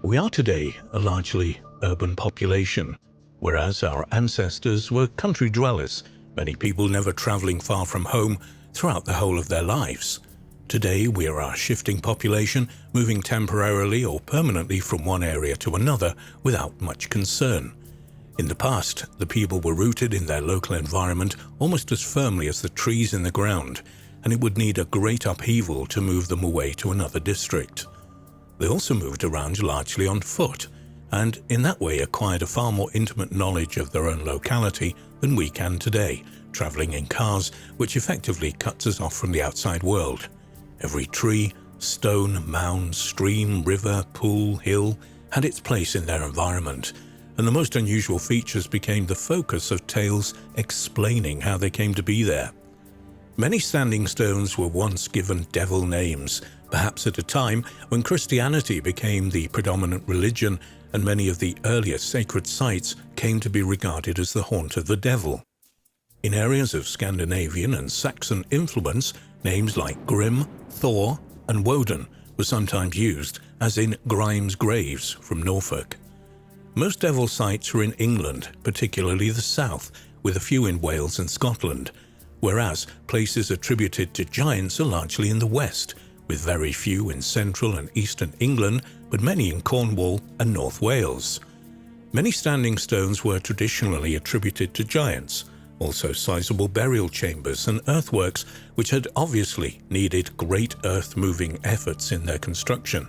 We are today a largely urban population, whereas our ancestors were country dwellers, many people never traveling far from home throughout the whole of their lives. Today we are a shifting population, moving temporarily or permanently from one area to another without much concern. In the past, the people were rooted in their local environment almost as firmly as the trees in the ground, and it would need a great upheaval to move them away to another district. They also moved around largely on foot, and in that way acquired a far more intimate knowledge of their own locality than we can today, traveling in cars, which effectively cuts us off from the outside world. Every tree, stone, mound, stream, river, pool, hill had its place in their environment, and the most unusual features became the focus of tales explaining how they came to be there. Many standing stones were once given devil names, perhaps at a time when Christianity became the predominant religion and many of the earlier sacred sites came to be regarded as the haunt of the devil. In areas of Scandinavian and Saxon influence, names like Grim, Thor, and Woden were sometimes used, as in Grime's Graves from Norfolk. Most devil sites are in England, particularly the south, with a few in Wales and Scotland, whereas places attributed to giants are largely in the west, with very few in central and eastern England, but many in Cornwall and North Wales. Many standing stones were traditionally attributed to giants, also sizable burial chambers and earthworks which had obviously needed great earth-moving efforts in their construction.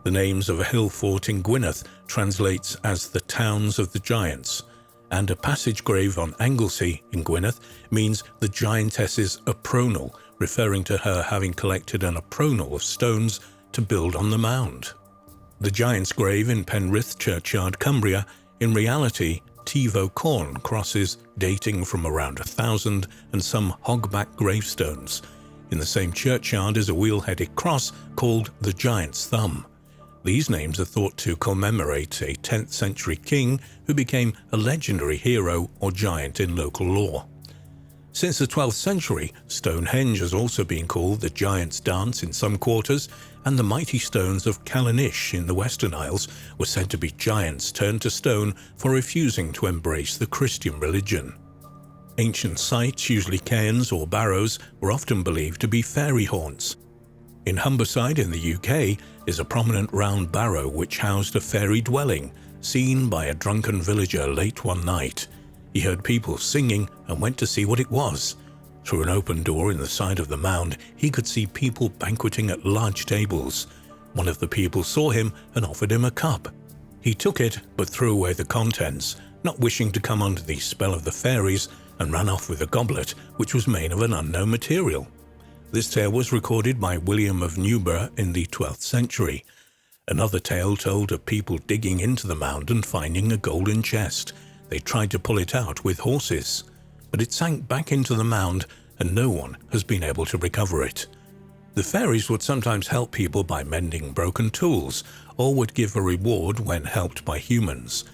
The names of a hill fort in Gwynedd translates as the Towns of the Giants, and a passage grave on Anglesey in Gwynedd means the giantess's apronal, referring to her having collected an apronal of stones to build on the mound. The giant's grave in Penrith churchyard, Cumbria, in reality Tivo corn crosses dating from around 1,000 and some hogback gravestones. In the same churchyard is a wheel-headed cross called the Giant's Thumb. These names are thought to commemorate a 10th century king who became a legendary hero or giant in local lore. Since the 12th century, Stonehenge has also been called the Giant's Dance in some quarters, and the mighty stones of Callanish in the Western Isles were said to be giants turned to stone for refusing to embrace the Christian religion. Ancient sites, usually cairns or barrows, were often believed to be fairy haunts. In Humberside in the UK is a prominent round barrow which housed a fairy dwelling, seen by a drunken villager late one night. He heard people singing and went to see what it was. Through an open door in the side of the mound, he could see people banqueting at large tables. One of the people saw him and offered him a cup. He took it but threw away the contents, not wishing to come under the spell of the fairies, and ran off with a goblet which was made of an unknown material. This tale was recorded by William of Newburgh in the 12th century. Another tale told of people digging into the mound and finding a golden chest. They tried to pull it out with horses, but it sank back into the mound and no one has been able to recover it. The fairies would sometimes help people by mending broken tools, or would give a reward when helped by humans.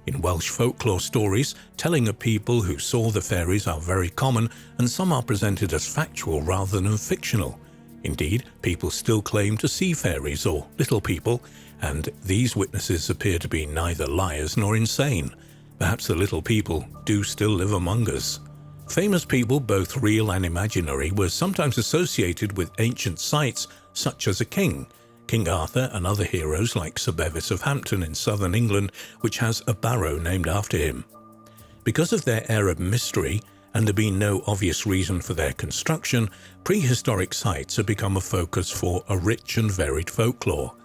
In Welsh folklore stories, telling of people who saw the fairies are very common, and some are presented as factual rather than fictional. Indeed, people still claim to see fairies or little people, and these witnesses appear to be neither liars nor insane. Perhaps the little people do still live among us. Famous people, both real and imaginary, were sometimes associated with ancient sites such as a king. King Arthur and other heroes like Sir Bevis of Hampton in southern England, which has a barrow named after him. Because of their air of mystery, and there being no obvious reason for their construction, prehistoric sites have become a focus for a rich and varied folklore.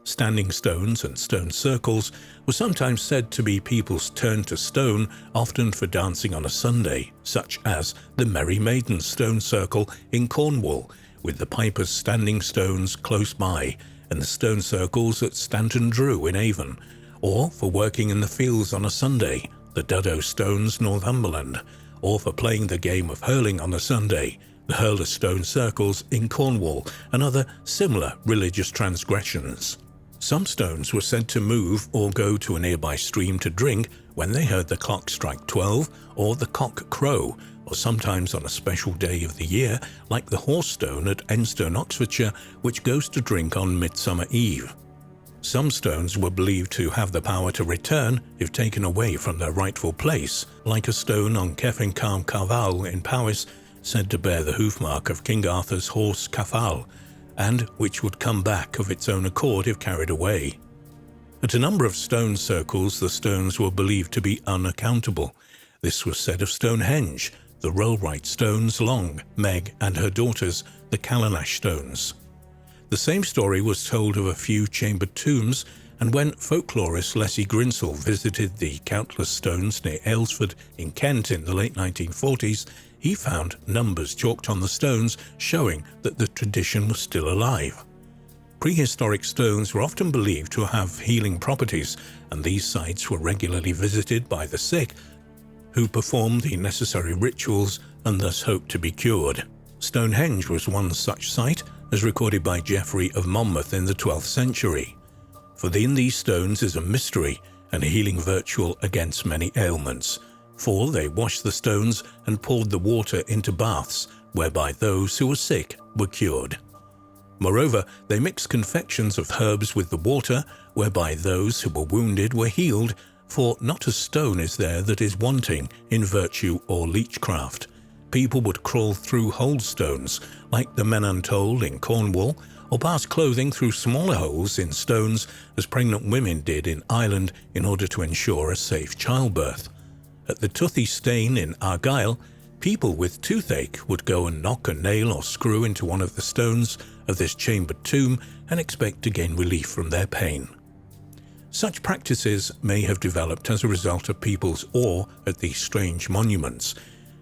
Standing stones and stone circles were sometimes said to be people's turn to stone, often for dancing on a Sunday, such as the Merry Maidens Stone Circle in Cornwall, with the Piper's Standing Stones close by, and the stone circles at Stanton Drew in Avon, or for working in the fields on a Sunday, the Duddow Stones, Northumberland, or for playing the game of hurling on a Sunday, the Hurler Stone Circles in Cornwall, and other similar religious transgressions. Some stones were said to move or go to a nearby stream to drink when they heard the clock strike 12 or the cock crow, or sometimes on a special day of the year, like the Horse Stone at Enstone, Oxfordshire, which goes to drink on Midsummer Eve. Some stones were believed to have the power to return if taken away from their rightful place, like a stone on Cefn Cam Carval in Powys, said to bear the hoofmark of King Arthur's horse Cafal, and which would come back of its own accord if carried away. At a number of stone circles, the stones were believed to be unaccountable. This was said of Stonehenge, the Rollright stones, Long, Meg, and her daughters, the Callanash stones. The same story was told of a few chambered tombs, and when folklorist Leslie Grinsell visited the countless stones near Aylesford in Kent in the late 1940s, he found numbers chalked on the stones showing that the tradition was still alive. Prehistoric stones were often believed to have healing properties, and these sites were regularly visited by the sick, who performed the necessary rituals and thus hoped to be cured. Stonehenge was one such site, as recorded by Geoffrey of Monmouth in the 12th century. For in these stones is a mystery and a healing virtue against many ailments, for they washed the stones and poured the water into baths, whereby those who were sick were cured. Moreover, they mixed confections of herbs with the water, whereby those who were wounded were healed, for not a stone is there that is wanting in virtue or leechcraft. People would crawl through whole stones, like the Menantold in Cornwall, or pass clothing through smaller holes in stones, as pregnant women did in Ireland in order to ensure a safe childbirth. At the Tuthy Stane in Argyll, people with toothache would go and knock a nail or screw into one of the stones of this chambered tomb and expect to gain relief from their pain. Such practices may have developed as a result of people's awe at these strange monuments,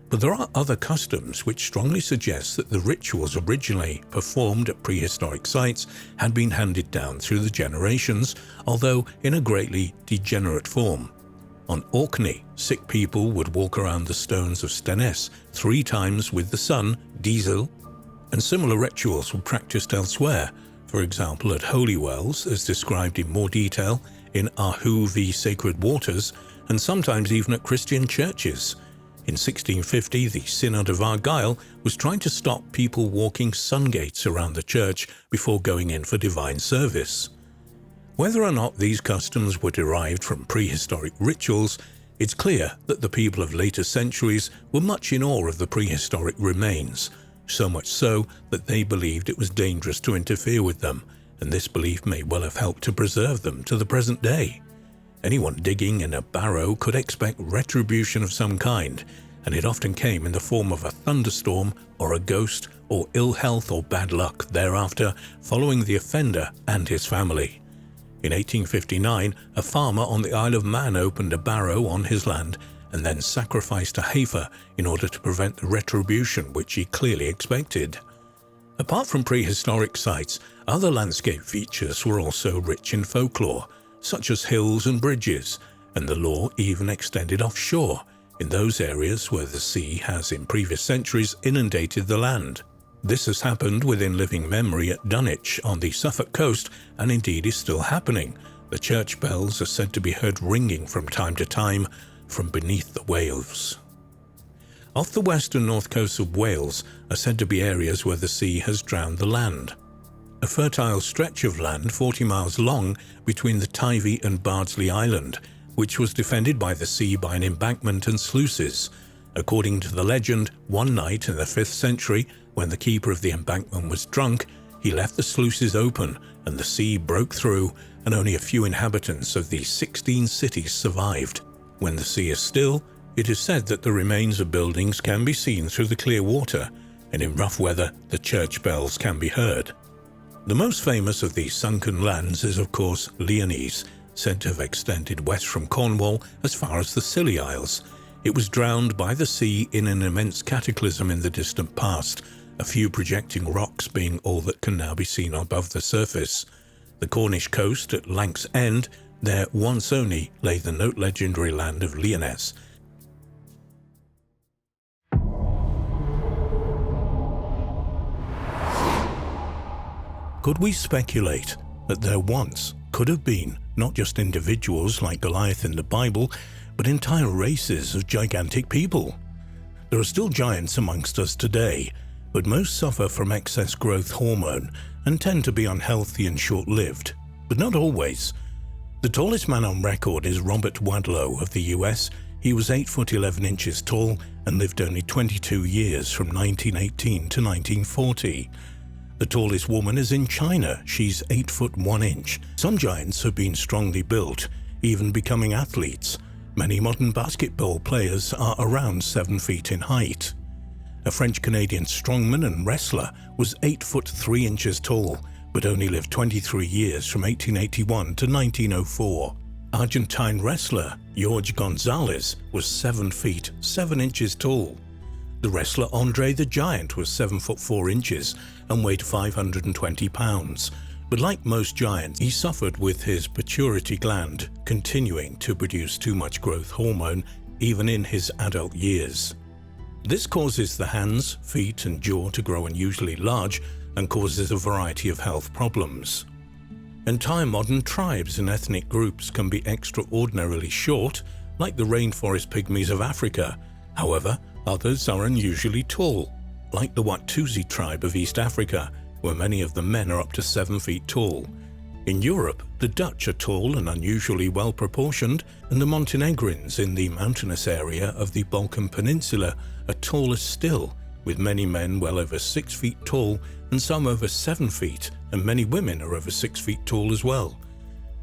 but there are other customs which strongly suggest that the rituals originally performed at prehistoric sites had been handed down through the generations, although in a greatly degenerate form. On Orkney, sick people would walk around the stones of Stenness 3 times with the sun, Diesel, and similar rituals were practiced elsewhere, for example at holy wells, as described in more detail in Ahu v Sacred Waters, and sometimes even at Christian churches. In 1650, the Synod of Argyll was trying to stop people walking sun gates around the church before going in for divine service. Whether or not these customs were derived from prehistoric rituals, it's clear that the people of later centuries were much in awe of the prehistoric remains, so much so that they believed it was dangerous to interfere with them, and this belief may well have helped to preserve them to the present day. Anyone digging in a barrow could expect retribution of some kind, and it often came in the form of a thunderstorm or a ghost or ill health or bad luck thereafter following the offender and his family. In 1859, a farmer on the Isle of Man opened a barrow on his land and then sacrificed a heifer in order to prevent the retribution which he clearly expected. Apart from prehistoric sites, other landscape features were also rich in folklore, such as hills and bridges, and the law even extended offshore, in those areas where the sea has in previous centuries inundated the land. This has happened within living memory at Dunwich on the Suffolk coast, and indeed is still happening. The church bells are said to be heard ringing from time to time from beneath the waves. Off the west and north coasts of Wales are said to be areas where the sea has drowned the land. A fertile stretch of land 40 miles long between the Teifi and Bardsley Island, which was defended by the sea by an embankment and sluices. According to the legend, one night in the 5th century, when the keeper of the embankment was drunk, he left the sluices open and the sea broke through, and only a few inhabitants of the 16 cities survived. When the sea is still, it is said that the remains of buildings can be seen through the clear water, and in rough weather the church bells can be heard. The most famous of these sunken lands is of course Lyonesse, said to have extended west from Cornwall as far as the Scilly Isles. It was drowned by the sea in an immense cataclysm in the distant past, a few projecting rocks being all that can now be seen above the surface. The Cornish coast at Lanks End, there once only lay the note legendary land of Lyonesse. Could we speculate that there once could have been not just individuals like Goliath in the Bible, but entire races of gigantic people? There are still giants amongst us today, but most suffer from excess growth hormone and tend to be unhealthy and short-lived. but not always. The tallest man on record is Robert Wadlow of the US. He was 8 foot 11 inches tall and lived only 22 years from 1918 to 1940. The tallest woman is in China. She's 8 foot 1 inch. Some giants have been strongly built, even becoming athletes. Many modern basketball players are around 7 feet in height. A French-Canadian strongman and wrestler was 8 foot 3 inches tall, but only lived 23 years from 1881 to 1904. Argentine wrestler Jorge Gonzalez was 7 feet 7 inches tall. The wrestler Andre the Giant was 7 foot 4 inches and weighed 520 pounds. But like most giants, he suffered with his pituitary gland continuing to produce too much growth hormone even in his adult years. This causes the hands, feet and jaw to grow unusually large and causes a variety of health problems. Entire modern tribes and ethnic groups can be extraordinarily short, like the rainforest pygmies of Africa. However, others are unusually tall, like the Watusi tribe of East Africa, where many of the men are up to 7 feet tall. In Europe, the Dutch are tall and unusually well proportioned, and the Montenegrins in the mountainous area of the Balkan Peninsula are taller still, with many men well over 6 feet tall and some over 7 feet, and many women are over 6 feet tall as well.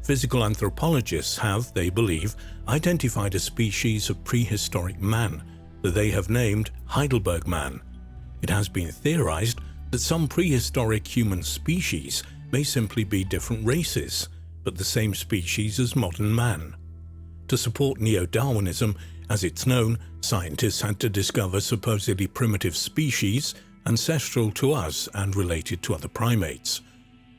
Physical anthropologists have, they believe, identified a species of prehistoric man that they have named Heidelberg man. It has been theorized that some prehistoric human species may simply be different races, but the same species as modern man. To support neo-Darwinism, as it's known, scientists had to discover supposedly primitive species, ancestral to us and related to other primates.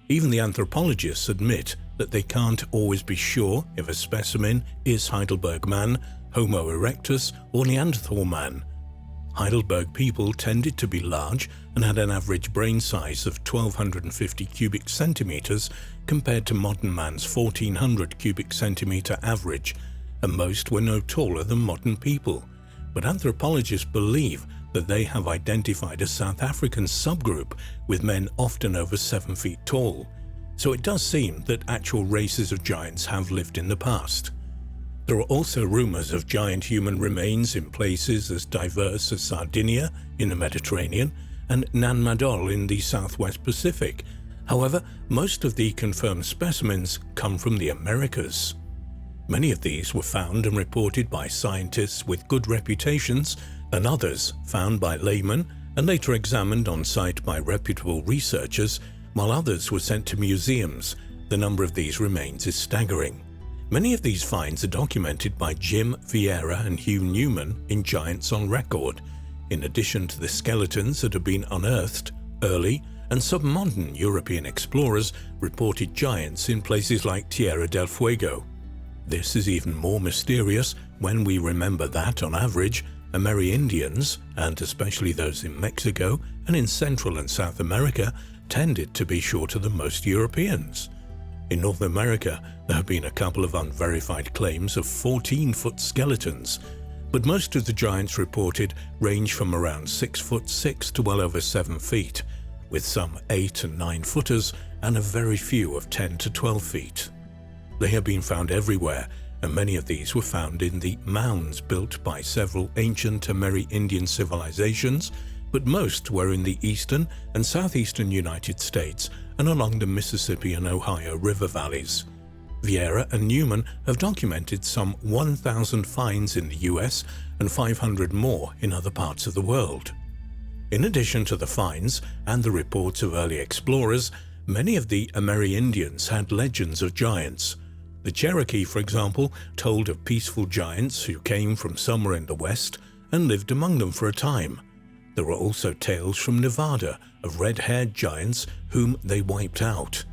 Even the anthropologists admit that they can't always be sure if a specimen is Heidelberg man, Homo erectus, or Neanderthal man. Heidelberg people tended to be large and had an average brain size of 1,250 cubic centimeters compared to modern man's 1,400 cubic centimeter average, and most were no taller than modern people. But anthropologists believe that they have identified a South African subgroup with men often over 7 feet tall. So it does seem that actual races of giants have lived in the past. There are also rumors of giant human remains in places as diverse as Sardinia in the Mediterranean and Nan Madol in the Southwest Pacific. However, most of the confirmed specimens come from the Americas. Many of these were found and reported by scientists with good reputations, and others found by laymen and later examined on site by reputable researchers, while others were sent to museums. The number of these remains is staggering. Many of these finds are documented by Jim Vieira and Hugh Newman in Giants on Record, in addition to the skeletons that have been unearthed. Early and submodern European explorers reported giants in places like Tierra del Fuego. This is even more mysterious when we remember that, on average, Amerindians, and especially those in Mexico and in Central and South America, tended to be shorter than most Europeans. In North America, there have been a couple of unverified claims of 14-foot skeletons, but most of the giants reported range from around 6 foot 6 to well over 7 feet, with some 8 and 9 footers and a very few of 10 to 12 feet. They have been found everywhere, and many of these were found in the mounds built by several ancient Amerindian civilizations, but most were in the eastern and southeastern United States and along the Mississippi and Ohio river valleys. Vieira and Newman have documented some 1,000 finds in the US and 500 more in other parts of the world. In addition to the finds and the reports of early explorers, many of the Amerindians had legends of giants. The Cherokee, for example, told of peaceful giants who came from somewhere in the west and lived among them for a time. There were also tales from Nevada of red-haired giants whom they wiped out,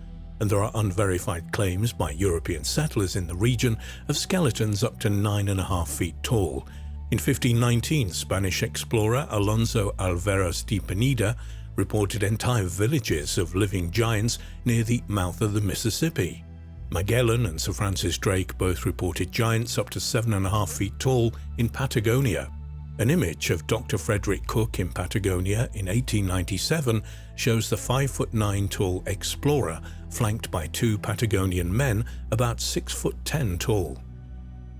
and there are unverified claims by European settlers in the region of skeletons up to 9.5 feet tall. In 1519, Spanish explorer Alonso Alvarez de Pineda reported entire villages of living giants near the mouth of the Mississippi. Magellan and Sir Francis Drake both reported giants up to 7.5 feet tall in Patagonia. An image of Dr. Frederick Cook in Patagonia in 1897 shows the 5'9" tall explorer flanked by two Patagonian men about 6'10" tall.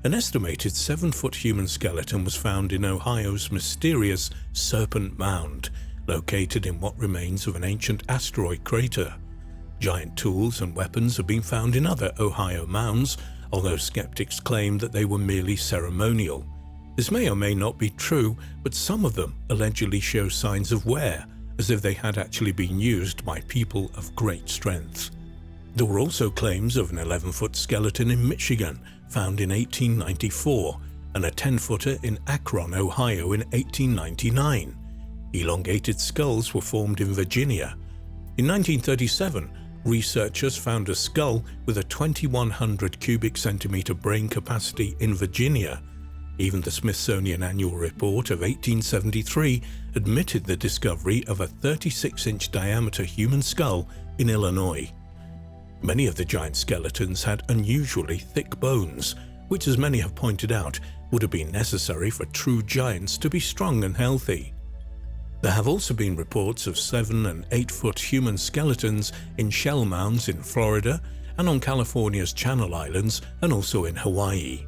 An estimated 7-foot human skeleton was found in Ohio's mysterious Serpent Mound, located in what remains of an ancient asteroid crater. Giant tools and weapons have been found in other Ohio mounds, although skeptics claim that they were merely ceremonial. This may or may not be true, but some of them allegedly show signs of wear, as if they had actually been used by people of great strength. There were also claims of an 11-foot skeleton in Michigan, found in 1894, and a 10-footer in Akron, Ohio in 1899. Elongated skulls were formed in Virginia. In 1937, researchers found a skull with a 2,100 cubic centimeter brain capacity in Virginia. Even the Smithsonian Annual Report of 1873 admitted the discovery of a 36-inch diameter human skull in Illinois. Many of the giant skeletons had unusually thick bones, which, as many have pointed out, would have been necessary for true giants to be strong and healthy. There have also been reports of 7- and 8-foot human skeletons in shell mounds in Florida and on California's Channel Islands, and also in Hawaii.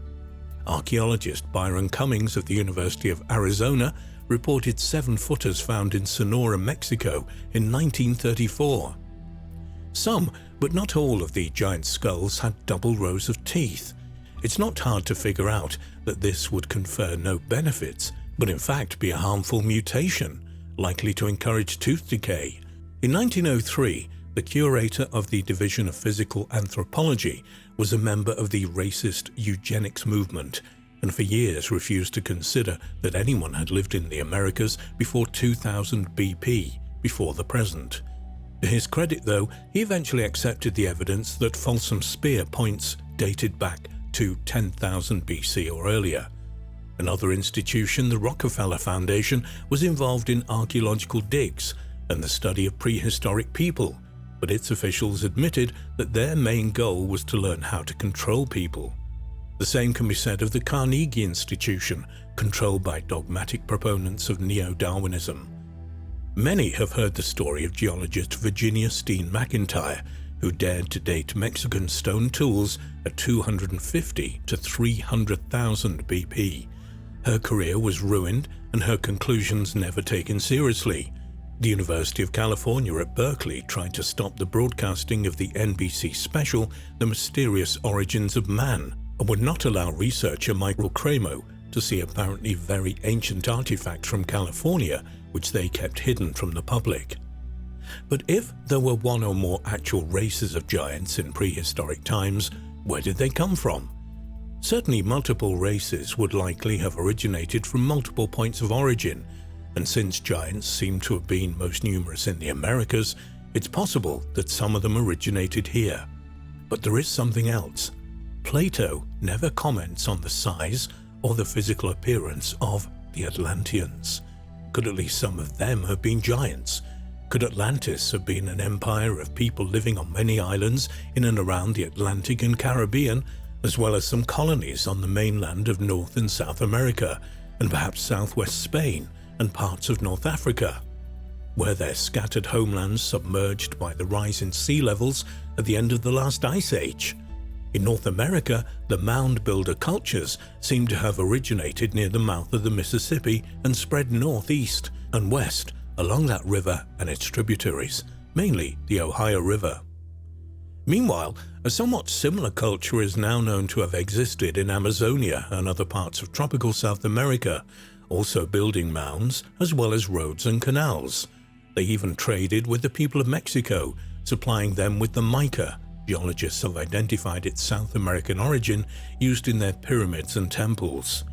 Archaeologist Byron Cummings of the University of Arizona reported 7-footers found in Sonora, Mexico in 1934. Some, but not all, of the giant skulls had double rows of teeth. It's not hard to figure out that this would confer no benefits, but in fact be a harmful mutation, likely to encourage tooth decay. In 1903, the curator of the Division of Physical Anthropology was a member of the racist eugenics movement, and for years refused to consider that anyone had lived in the Americas before 2000 BP, before the present. To his credit, though, he eventually accepted the evidence that Folsom Spear points dated back to 10,000 BC or earlier. Another institution, the Rockefeller Foundation, was involved in archaeological digs and the study of prehistoric people, but its officials admitted that their main goal was to learn how to control people. The same can be said of the Carnegie Institution, controlled by dogmatic proponents of neo-Darwinism. Many have heard the story of geologist Virginia Steen McIntyre, who dared to date Mexican stone tools at 250 to 300,000 BP. Her career was ruined and her conclusions never taken seriously. The University of California at Berkeley tried to stop the broadcasting of the NBC special The Mysterious Origins of Man, and would not allow researcher Michael Cremo to see apparently very ancient artifacts from California which they kept hidden from the public. But if there were one or more actual races of giants in prehistoric times, where did they come from? Certainly multiple races would likely have originated from multiple points of origin, and since giants seem to have been most numerous in the Americas, it's possible that some of them originated here. But there is something else. Plato never comments on the size or the physical appearance of the Atlanteans. Could at least some of them have been giants? Could Atlantis have been an empire of people living on many islands in and around the Atlantic and Caribbean, as well as some colonies on the mainland of North and South America, and perhaps southwest Spain and parts of North Africa? Were their scattered homelands submerged by the rise in sea levels at the end of the last ice age? In North America, the mound builder cultures seem to have originated near the mouth of the Mississippi and spread northeast and west along that river and its tributaries, mainly the Ohio River. Meanwhile, a somewhat similar culture is now known to have existed in Amazonia and other parts of tropical South America, also building mounds as well as roads and canals. They even traded with the people of Mexico, supplying them with the mica geologists have identified its South American origin used in their pyramids and temples.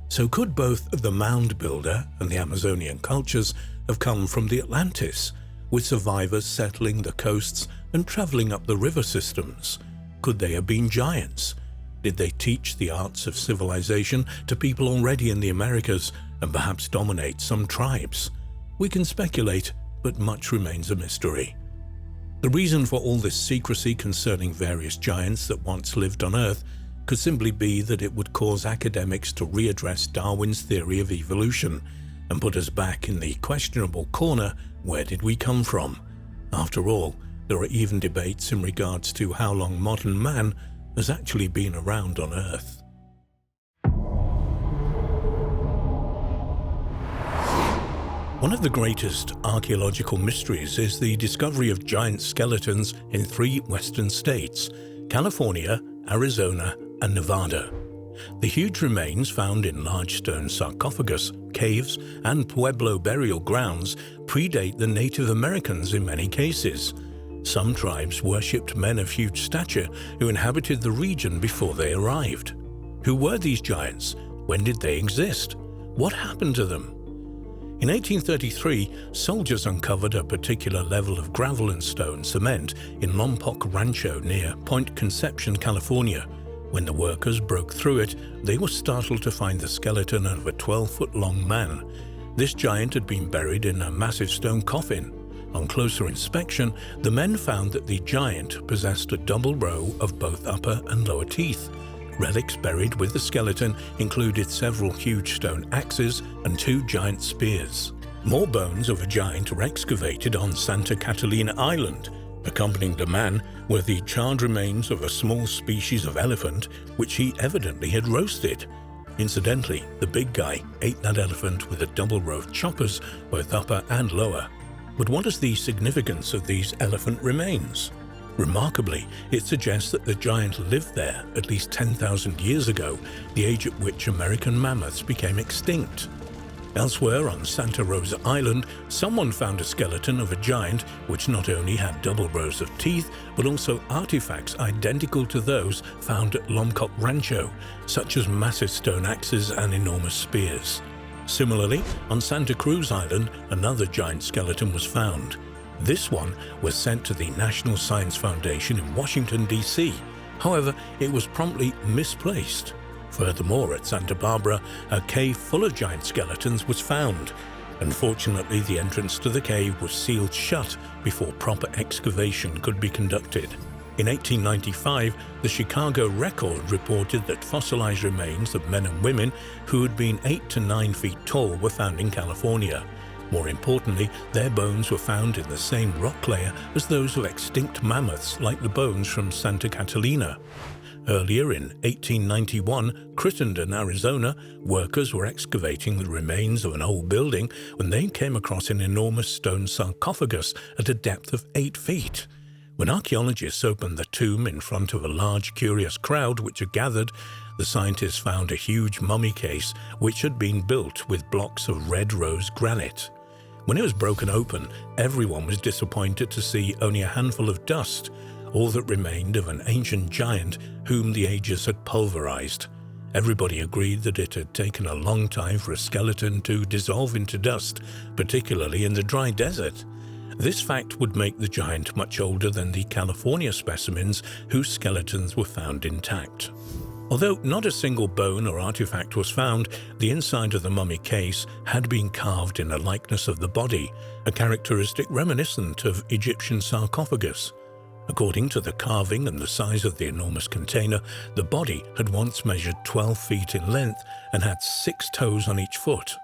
So could both the mound builder and the Amazonian cultures have come from the Atlantis, with survivors settling the coasts and traveling up the river systems? Could they have been giants? Did they teach the arts of civilization to people already in the Americas and perhaps dominate some tribes? We can speculate, but much remains a mystery. The reason for all this secrecy concerning various giants that once lived on Earth could simply be that it would cause academics to readdress Darwin's theory of evolution and put us back in the questionable corner, where did we come from? After all, there are even debates in regards to how long modern man has actually been around on Earth. One of the greatest archaeological mysteries is the discovery of giant skeletons in 3 western states: California, Arizona, and Nevada. The huge remains found in large stone sarcophagus, caves, and Pueblo burial grounds predate the Native Americans in many cases. Some tribes worshipped men of huge stature who inhabited the region before they arrived. Who were these giants? When did they exist? What happened to them? In 1833, soldiers uncovered a particular level of gravel and stone cement in Lompoc Rancho near Point Conception, California. When the workers broke through it, they were startled to find the skeleton of a 12-foot-long man. This giant had been buried in a massive stone coffin. On closer inspection, the men found that the giant possessed a double row of both upper and lower teeth. Relics buried with the skeleton included several huge stone axes and 2 giant spears. More bones of a giant were excavated on Santa Catalina Island. Accompanying the man were the charred remains of a small species of elephant, which he evidently had roasted. Incidentally, the big guy ate that elephant with a double row of choppers, both upper and lower. But what is the significance of these elephant remains? Remarkably, it suggests that the giant lived there at least 10,000 years ago, the age at which American mammoths became extinct. Elsewhere on Santa Rosa Island, someone found a skeleton of a giant which not only had double rows of teeth, but also artifacts identical to those found at Lompoc Rancho, such as massive stone axes and enormous spears. Similarly, on Santa Cruz Island, another giant skeleton was found. This one was sent to the National Science Foundation in Washington, D.C. However, it was promptly misplaced. Furthermore, at Santa Barbara, a cave full of giant skeletons was found. Unfortunately, the entrance to the cave was sealed shut before proper excavation could be conducted. In 1895, the Chicago Record reported that fossilized remains of men and women who had been 8 to 9 feet tall were found in California. More importantly, their bones were found in the same rock layer as those of extinct mammoths, like the bones from Santa Catalina. Earlier in 1891, Crittenden, Arizona, workers were excavating the remains of an old building when they came across an enormous stone sarcophagus at a depth of 8 feet. When archaeologists opened the tomb in front of a large, curious crowd which had gathered, the scientists found a huge mummy case which had been built with blocks of red rose granite. When it was broken open, everyone was disappointed to see only a handful of dust, all that remained of an ancient giant whom the ages had pulverized. Everybody agreed that it had taken a long time for a skeleton to dissolve into dust, particularly in the dry desert. This fact would make the giant much older than the California specimens whose skeletons were found intact. Although not a single bone or artifact was found, the inside of the mummy case had been carved in a likeness of the body, a characteristic reminiscent of Egyptian sarcophagus. According to the carving and the size of the enormous container, the body had once measured 12 feet in length and had 6 toes on each foot.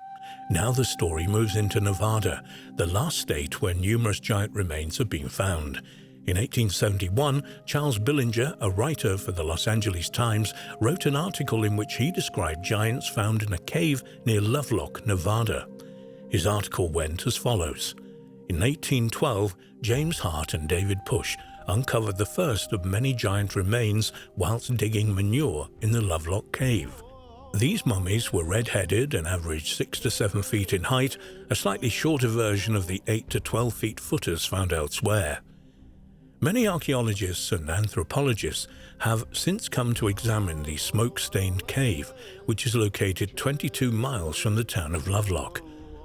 Now the story moves into Nevada, the last state where numerous giant remains have been found. In 1871, Charles Billinger, a writer for the Los Angeles Times, wrote an article in which he described giants found in a cave near Lovelock, Nevada. His article went as follows. In 1812, James Hart and David Push uncovered the first of many giant remains whilst digging manure in the Lovelock Cave. These mummies were red-headed and averaged 6 to 7 feet in height, a slightly shorter version of the 8 to 12 feet footers found elsewhere. Many archaeologists and anthropologists have since come to examine the smoke-stained cave, which is located 22 miles from the town of Lovelock.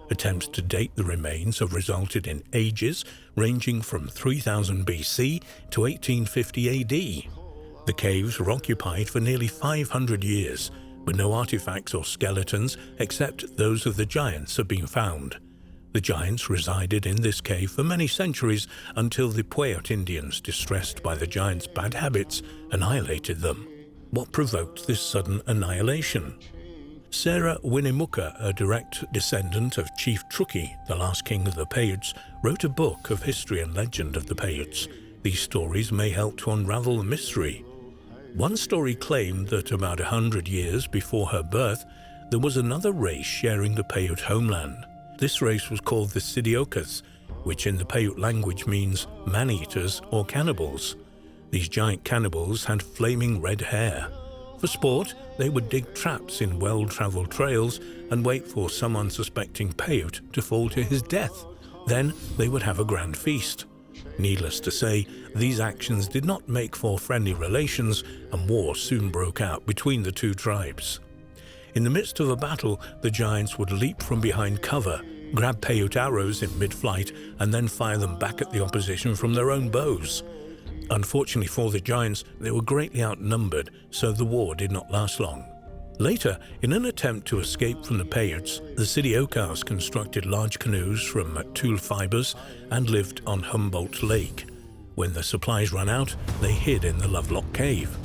Attempts to date the remains have resulted in ages ranging from 3000 BC to 1850 AD. The caves were occupied for nearly 500 years, but no artifacts or skeletons except those of the giants have been found. The giants resided in this cave for many centuries until the Puyallup Indians, distressed by the giants' bad habits, annihilated them. What provoked this sudden annihilation? Sarah Winnemucca, a direct descendant of Chief Truckee, the last king of the Paiutes, wrote a book of history and legend of the Paiutes. These stories may help to unravel the mystery. One story claimed that about 100 years before her birth, there was another race sharing the Paiute homeland. This race was called the Sidiokas, which in the Paiute language means man-eaters or cannibals. These giant cannibals had flaming red hair. For sport, they would dig traps in well-traveled trails and wait for some unsuspecting Paiute to fall to his death. Then they would have a grand feast. Needless to say, these actions did not make for friendly relations, and war soon broke out between the two tribes. In the midst of a battle, the giants would leap from behind cover, grab Paiute arrows in mid-flight, and then fire them back at the opposition from their own bows. Unfortunately for the giants, they were greatly outnumbered, so the war did not last long. Later, in an attempt to escape from the Paiutes, the Sidiokas constructed large canoes from tule fibers and lived on Humboldt Lake. When their supplies ran out, they hid in the Lovelock Cave.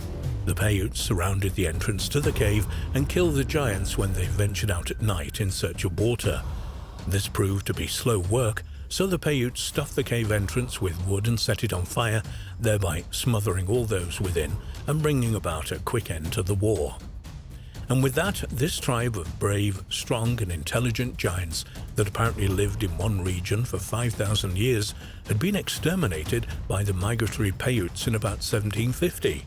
The Paiutes surrounded the entrance to the cave and killed the giants when they ventured out at night in search of water. This proved to be slow work, so the Paiutes stuffed the cave entrance with wood and set it on fire, thereby smothering all those within and bringing about a quick end to the war. And with that, this tribe of brave, strong and intelligent giants that apparently lived in one region for 5,000 years had been exterminated by the migratory Paiutes in about 1750.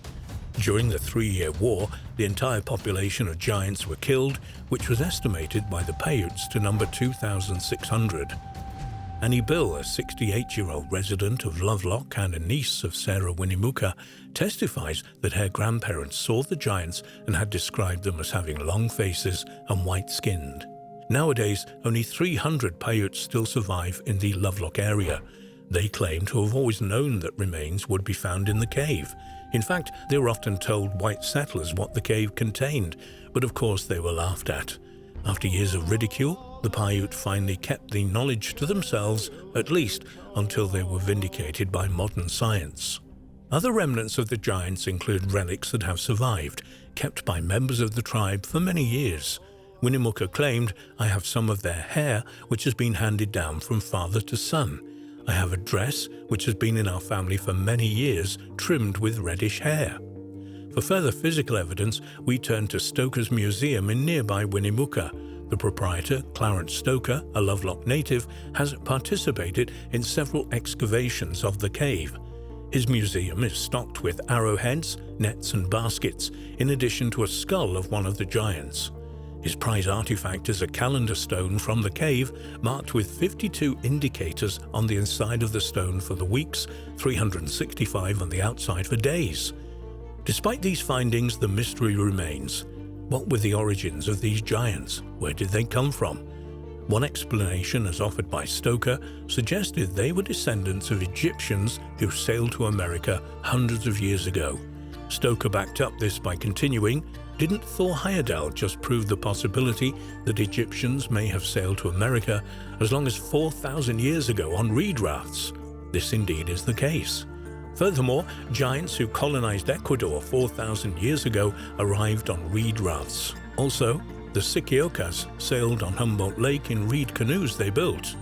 During the 3-year war, the entire population of giants were killed, which was estimated by the Paiutes to number 2,600. Annie Bill, a 68-year-old resident of Lovelock and a niece of Sarah Winnemucca, testifies that her grandparents saw the giants and had described them as having long faces and white-skinned. Nowadays, only 300 Paiutes still survive in the Lovelock area. They claim to have always known that remains would be found in the cave. In fact, they were often told white settlers what the cave contained, but of course they were laughed at. After years of ridicule, the Paiute finally kept the knowledge to themselves, at least until they were vindicated by modern science. Other remnants of the giants include relics that have survived, kept by members of the tribe for many years. Winnemucca claimed, "I have some of their hair, which has been handed down from father to son. I have a dress, which has been in our family for many years, trimmed with reddish hair." For further physical evidence, we turn to Stoker's Museum in nearby Winnemucca. The proprietor, Clarence Stoker, a Lovelock native, has participated in several excavations of the cave. His museum is stocked with arrowheads, nets and baskets, in addition to a skull of one of the giants. His prize artifact is a calendar stone from the cave, marked with 52 indicators on the inside of the stone for the weeks, 365 on the outside for days. Despite these findings, the mystery remains. What were the origins of these giants? Where did they come from? One explanation, as offered by Stoker, suggested they were descendants of Egyptians who sailed to America hundreds of years ago. Stoker backed up this by continuing, "Didn't Thor Heyerdahl just prove the possibility that Egyptians may have sailed to America as long as 4,000 years ago on reed rafts? This indeed is the case. Furthermore, giants who colonized Ecuador 4,000 years ago arrived on reed rafts. Also, the Sidiokas sailed on Humboldt Lake in reed canoes they built."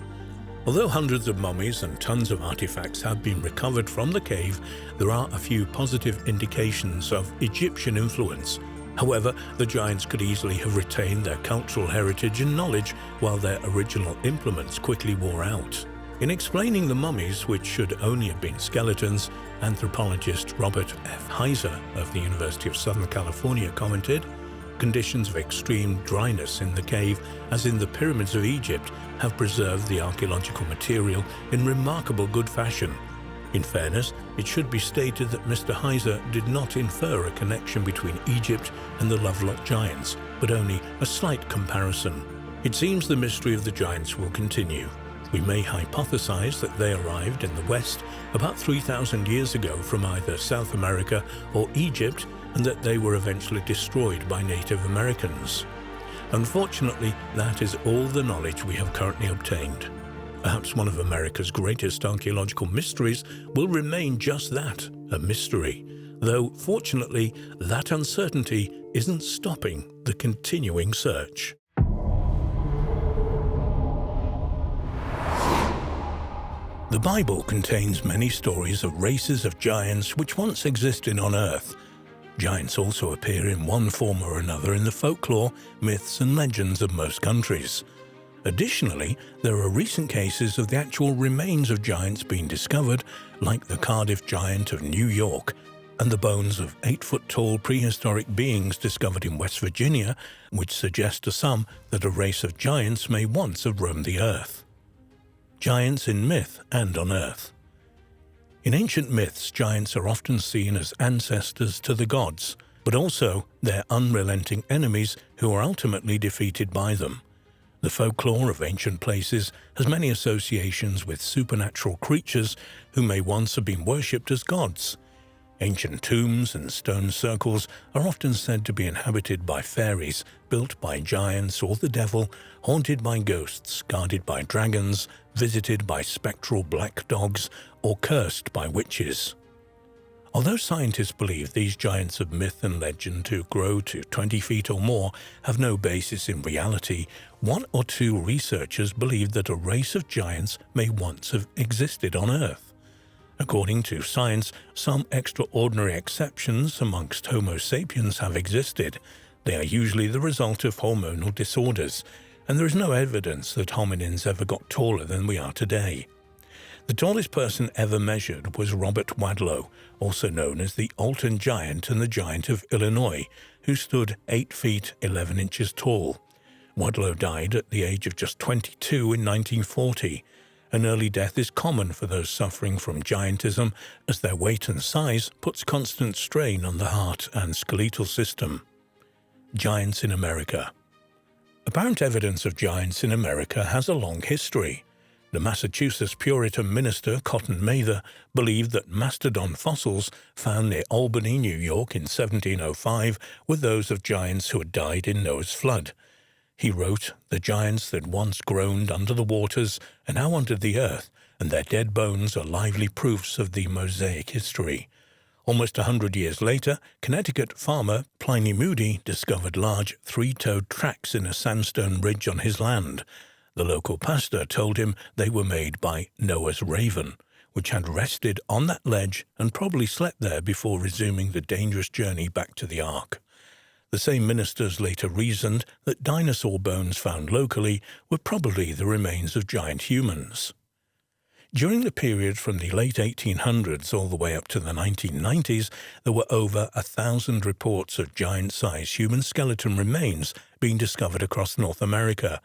Although hundreds of mummies and tons of artifacts have been recovered from the cave, there are a few positive indications of Egyptian influence. However, the giants could easily have retained their cultural heritage and knowledge while their original implements quickly wore out. In explaining the mummies, which should only have been skeletons, anthropologist Robert F. Heiser of the University of Southern California commented, "Conditions of extreme dryness in the cave, as in the pyramids of Egypt, have preserved the archaeological material in remarkable good fashion." In fairness, it should be stated that Mr. Heiser did not infer a connection between Egypt and the Lovelock giants, but only a slight comparison. It seems the mystery of the giants will continue. We may hypothesize that they arrived in the West about 3,000 years ago from either South America or Egypt, and that they were eventually destroyed by Native Americans. Unfortunately, that is all the knowledge we have currently obtained. Perhaps one of America's greatest archaeological mysteries will remain just that, a mystery. though fortunately that uncertainty isn't stopping the continuing search. The Bible contains many stories of races of giants which once existed on Earth. Giants also appear in one form or another in the folklore, myths and legends of most countries. Additionally, there are recent cases of the actual remains of giants being discovered, like the Cardiff giant of New York, and the bones of 8-foot-tall prehistoric beings discovered in West Virginia, which suggest to some that a race of giants may once have roamed the Earth. Giants in myth and on Earth. In ancient myths, giants are often seen as ancestors to the gods, but also their unrelenting enemies who are ultimately defeated by them. The folklore of ancient places has many associations with supernatural creatures who may once have been worshipped as gods. Ancient tombs and stone circles are often said to be inhabited by fairies, built by giants or the devil, haunted by ghosts, guarded by dragons, visited by spectral black dogs, or cursed by witches. Although scientists believe these giants of myth and legend to grow to 20 feet or more have no basis in reality, one or two researchers believe that a race of giants may once have existed on Earth. According to science, some extraordinary exceptions amongst Homo sapiens have existed. They are usually the result of hormonal disorders, and there is no evidence that hominins ever got taller than we are today. The tallest person ever measured was Robert Wadlow, also known as the Alton Giant and the Giant of Illinois, who stood 8 feet 11 inches tall. Wadlow died at the age of just 22 in 1940. An early death is common for those suffering from giantism, as their weight and size puts constant strain on the heart and skeletal system. Giants in America. Apparent evidence of giants in America has a long history. The Massachusetts Puritan minister Cotton Mather believed that mastodon fossils found near Albany, New York in 1705 were those of giants who had died in Noah's flood. He wrote, "The giants that once groaned under the waters are now under the earth, and their dead bones are lively proofs of the Mosaic history." Almost 100 years later, Connecticut farmer Pliny Moody discovered large three-toed tracks in a sandstone ridge on his land. The local pastor told him they were made by Noah's raven, which had rested on that ledge and probably slept there before resuming the dangerous journey back to the ark. The same ministers later reasoned that dinosaur bones found locally were probably the remains of giant humans. During the period from the late 1800s all the way up to the 1990s, there were over 1,000 reports of giant-sized human skeleton remains being discovered across North America.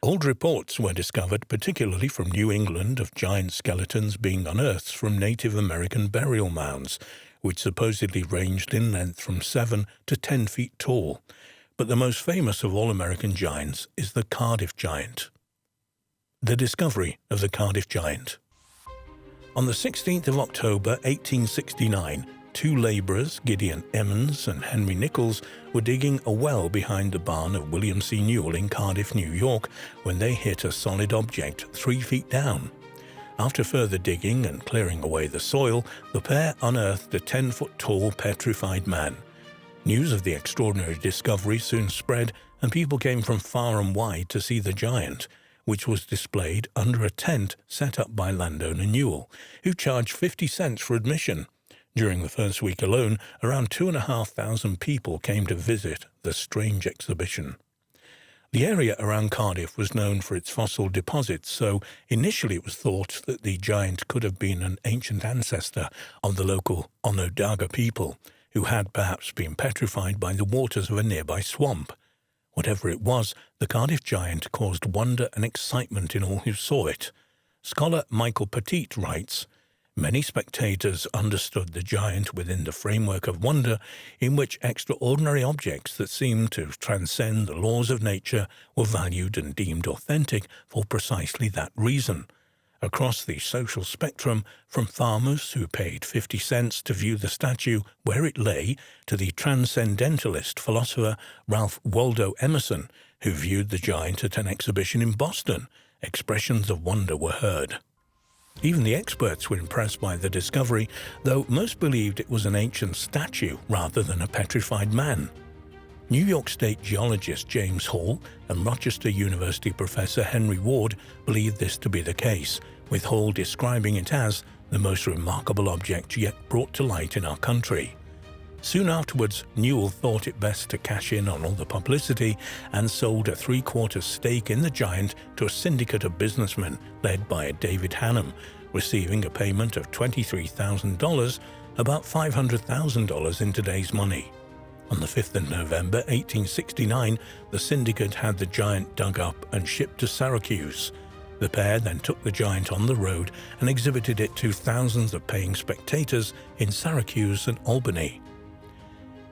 Old reports were discovered, particularly from New England, of giant skeletons being unearthed from Native American burial mounds, which supposedly ranged in length from 7 to 10 feet tall. But the most famous of all American giants is the Cardiff giant. The discovery of the Cardiff giant. On the 16th of October 1869, two labourers, Gideon Emmons and Henry Nichols, were digging a well behind the barn of William C. Newell in Cardiff, New York, when they hit a solid object 3 feet down. After further digging and clearing away the soil, the pair unearthed a 10-foot-tall petrified man. News of the extraordinary discovery soon spread, and people came from far and wide to see the giant, which was displayed under a tent set up by landowner Newell, who charged 50 cents for admission. During the first week alone, around 2,500 people came to visit the strange exhibition. The area around Cardiff was known for its fossil deposits, so initially it was thought that the giant could have been an ancient ancestor of the local Onondaga people, who had perhaps been petrified by the waters of a nearby swamp. Whatever it was, the Cardiff giant caused wonder and excitement in all who saw it. Scholar Michael Petit writes, "Many spectators understood the giant within the framework of wonder, in which extraordinary objects that seemed to transcend the laws of nature were valued and deemed authentic for precisely that reason. Across the social spectrum, from farmers who paid 50 cents to view the statue where it lay, to the transcendentalist philosopher Ralph Waldo Emerson, who viewed the giant at an exhibition in Boston, expressions of wonder were heard." Even the experts were impressed by the discovery, though most believed it was an ancient statue rather than a petrified man. New York State geologist James Hall and Rochester University professor Henry Ward believed this to be the case, with Hall describing it as the most remarkable object yet brought to light in our country. Soon afterwards, Newell thought it best to cash in on all the publicity and sold a 3/4 stake in the giant to a syndicate of businessmen led by a David Hannum, receiving a payment of $23,000, about $500,000 in today's money. On the 5th of November 1869, the syndicate had the giant dug up and shipped to Syracuse. The pair then took the giant on the road and exhibited it to thousands of paying spectators in Syracuse and Albany.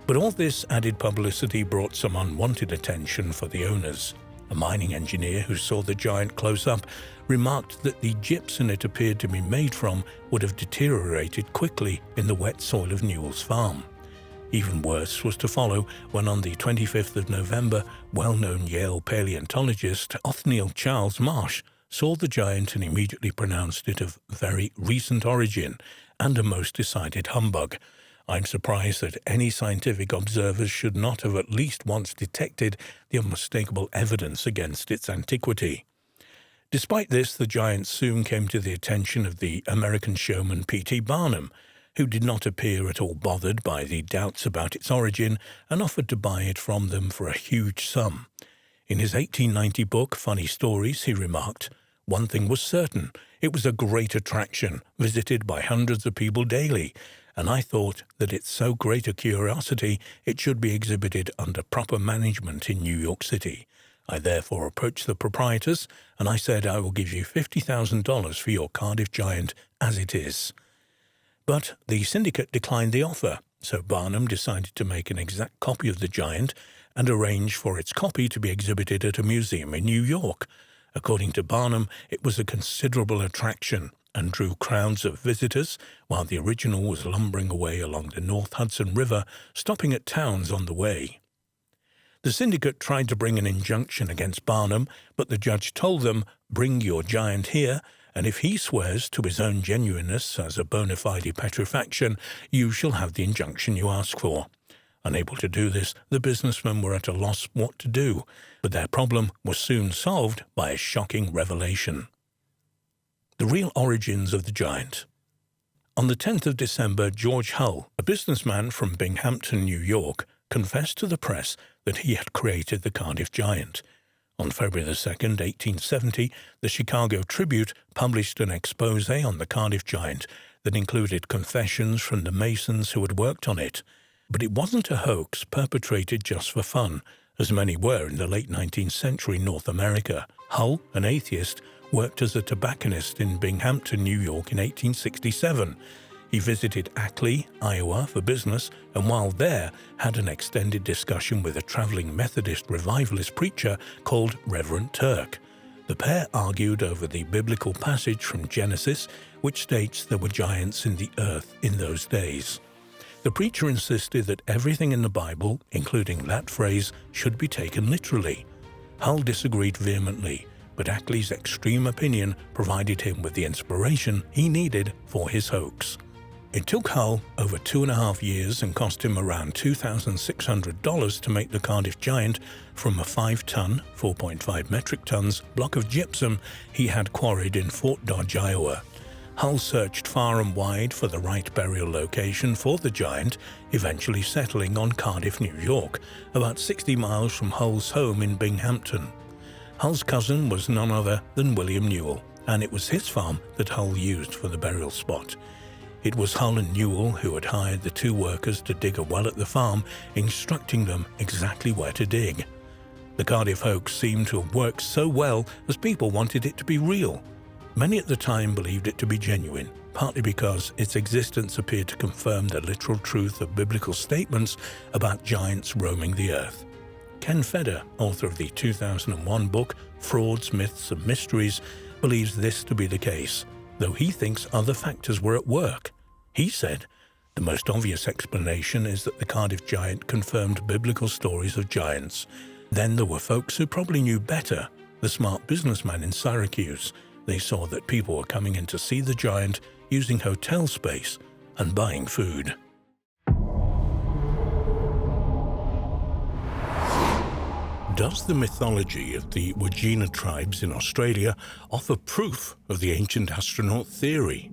But all this added publicity brought some unwanted attention for the owners. A mining engineer who saw the giant close up remarked that the gypsum it appeared to be made from would have deteriorated quickly in the wet soil of Newell's farm. Even worse was to follow when on the 25th of November, well-known Yale paleontologist Othniel Charles Marsh saw the giant and immediately pronounced it of very recent origin and a most decided humbug. I'm surprised that any scientific observers should not have at least once detected the unmistakable evidence against its antiquity. Despite this, the giant soon came to the attention of the American showman P.T. Barnum, who did not appear at all bothered by the doubts about its origin and offered to buy it from them for a huge sum. In his 1890 book, Funny Stories, he remarked, "One thing was certain, it was a great attraction, visited by hundreds of people daily, and I thought that it's so great a curiosity it should be exhibited under proper management in New York City. I therefore approached the proprietors, and I said I will give you $50,000 for your Cardiff giant as it is." But the syndicate declined the offer, so Barnum decided to make an exact copy of the giant and arrange for its copy to be exhibited at a museum in New York. According to Barnum, it was a considerable attraction and drew crowds of visitors, while the original was lumbering away along the North Hudson River, stopping at towns on the way. The syndicate tried to bring an injunction against Barnum, but the judge told them, "Bring your giant here, and if he swears to his own genuineness as a bona fide petrifaction, you shall have the injunction you ask for." Unable to do this, the businessmen were at a loss what to do, but their problem was soon solved by a shocking revelation. The real origins of the giant. On the 10th of December, George Hull, a businessman from Binghamton, New York, confessed to the press that he had created the Cardiff giant. On February 2, 1870, the Chicago Tribune published an expose on the Cardiff giant that included confessions from the masons who had worked on it. But it wasn't a hoax perpetrated just for fun, as many were in the late 19th century North America. Hull, an atheist, worked as a tobacconist in Binghamton, New York in 1867. He visited Ackley, Iowa for business, and while there had an extended discussion with a traveling Methodist revivalist preacher called Reverend Turk. The pair argued over the biblical passage from Genesis, which states there were giants in the earth in those days. The preacher insisted that everything in the Bible, including that phrase, should be taken literally. Hull disagreed vehemently, but Ackley's extreme opinion provided him with the inspiration he needed for his hoax. It took Hull over 2.5 years and cost him around $2,600 to make the Cardiff giant from a 5-ton, 4.5 metric tons, block of gypsum he had quarried in Fort Dodge, Iowa. Hull searched far and wide for the right burial location for the giant, eventually settling on Cardiff, New York, about 60 miles from Hull's home in Binghamton. Hull's cousin was none other than William Newell, and it was his farm that Hull used for the burial spot. It was Hull and Newell who had hired the two workers to dig a well at the farm, instructing them exactly where to dig. The Cardiff hoax seemed to have worked so well as people wanted it to be real. Many at the time believed it to be genuine, partly because its existence appeared to confirm the literal truth of biblical statements about giants roaming the earth. Ken Feder, author of the 2001 book Frauds, Myths and Mysteries, believes this to be the case, though he thinks other factors were at work. He said, "The most obvious explanation is that the Cardiff giant confirmed biblical stories of giants. Then there were folks who probably knew better, the smart businessman in Syracuse, they saw that people were coming in to see the giant using hotel space and buying food. Does the mythology of the Wandjina tribes in Australia offer proof of the ancient astronaut theory?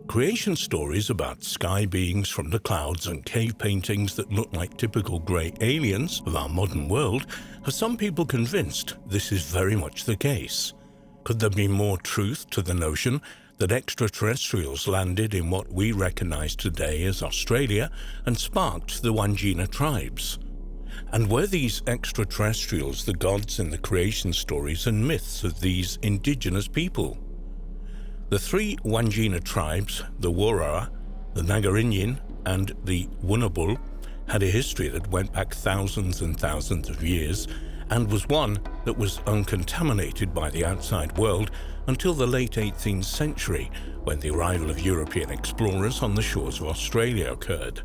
Creation stories about sky beings from the clouds and cave paintings that look like typical grey aliens of our modern world have some people convinced this is very much the case. Could there be more truth to the notion that extraterrestrials landed in what we recognise today as Australia and sparked the Wandjina tribes? And were these extraterrestrials the gods in the creation stories and myths of these indigenous people? The three Wandjina tribes, the Wurrara, the Nagarinyin, and the Wunnabul, had a history that went back thousands and thousands of years, and was one that was uncontaminated by the outside world until the late 18th century, when the arrival of European explorers on the shores of Australia occurred.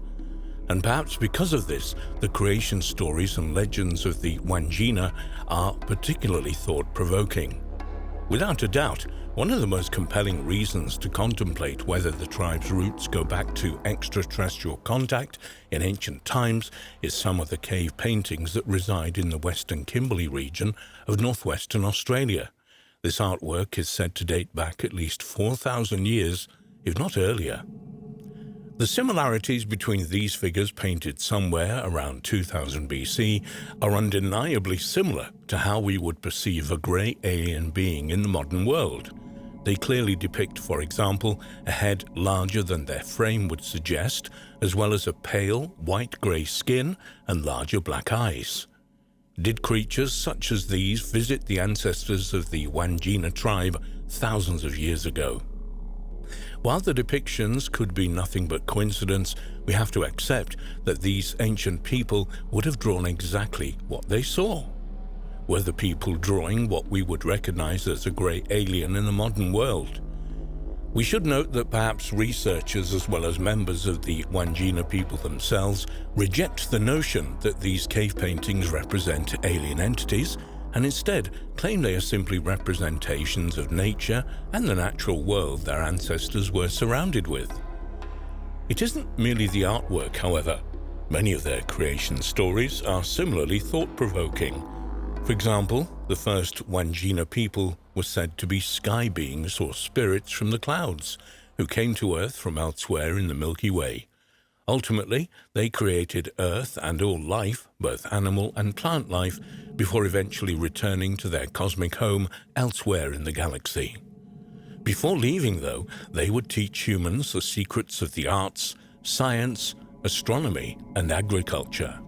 And perhaps because of this, the creation stories and legends of the Wandjina are particularly thought-provoking. Without a doubt, one of the most compelling reasons to contemplate whether the tribe's roots go back to extraterrestrial contact in ancient times is some of the cave paintings that reside in the Western Kimberley region of northwestern Australia. This artwork is said to date back at least 4,000 years, if not earlier. The similarities between these figures painted somewhere around 2000 BC are undeniably similar to how we would perceive a grey alien being in the modern world. They clearly depict, for example, a head larger than their frame would suggest, as well as a pale, white-grey skin and larger black eyes. Did creatures such as these visit the ancestors of the Wandjina tribe thousands of years ago? While the depictions could be nothing but coincidence, we have to accept that these ancient people would have drawn exactly what they saw. Were the people drawing what we would recognize as a grey alien in the modern world? We should note that perhaps researchers as well as members of the Wandjina people themselves reject the notion that these cave paintings represent alien entities, and instead claim they are simply representations of nature and the natural world their ancestors were surrounded with. It isn't merely the artwork, however. Many of their creation stories are similarly thought-provoking. For example, the first Wandjina people were said to be sky beings or spirits from the clouds, who came to Earth from elsewhere in the Milky Way. Ultimately, they created Earth and all life, both animal and plant life, before eventually returning to their cosmic home elsewhere in the galaxy. Before leaving, though, they would teach humans the secrets of the arts, science, astronomy, and agriculture.